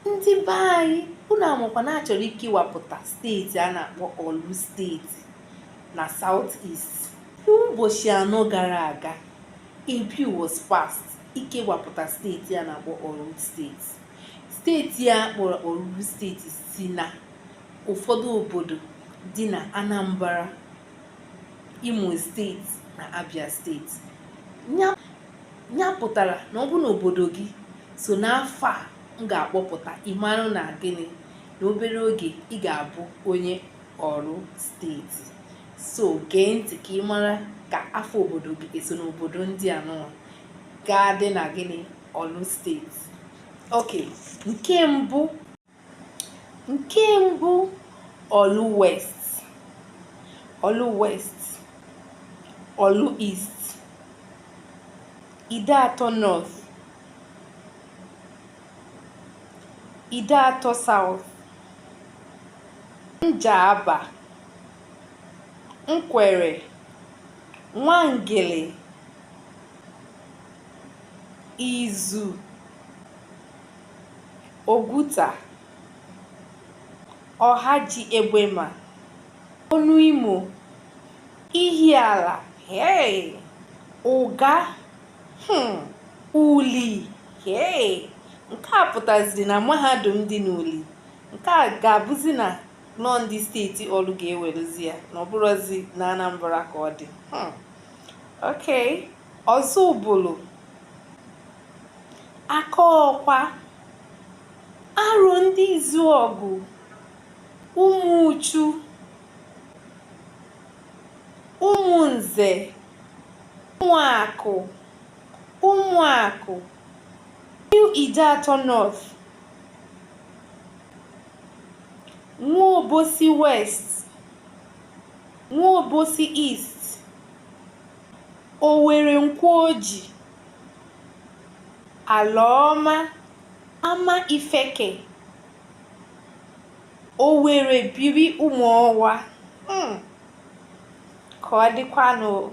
Ndị be anyị, unu amakwa na achọrọ ikewapụta steeti a na-akpọ Orlu steeti na South East. Ụbọchị 4 gara aga, a bill was passed ikewapụta steeti a na-akpọ Orlu steeti. Steeti a kpọrọ Orlu steeti si na ụfọdụ obodo dị na Anambra, Imo steeti na Abia steeti. Ya pụtara na ọ bụ na obodo gị so n'afọ a m ga-akpọpụta, ịmarụ na gịnị na obere oge ị ga-abụ onye Orlu steeti. So gee ntị ka ị mara ka afọ obodo gị eso n'obodo ndị a nọ ga-adị na gịnị Orlu steeti. Okay, nke mbụ Orlu West, Orlu West, Orlu East, Ide-Atọ North, Ide-Atọ South, Njaba, Nkwere, Nwangele, Izu, Oguta, Ọhaji Egbema, Onu Imo, Ihiala, Ụga, Uli. Nke a pụtaziri na mahadum dị n'Uli. Nke a ga-abụzi na nọ ndị steeti Orlu ga-eweruzi ya na ọ bụrụzi na Anambra ka ọ dị. Okay, Ọzụbụlụ, Akaọkwa, Aro ndị Izuọgụ, Ụmụuchu, Ụmụnze, Ụmụakụ, New Ide-Atọ North, Nwaobosi West, Nwaobosi East, Owerri Nkwoji, Alaọma, Ama-Ifeke, Owerri Biri Ụmụọwa. Ka ọ dịkwanụ.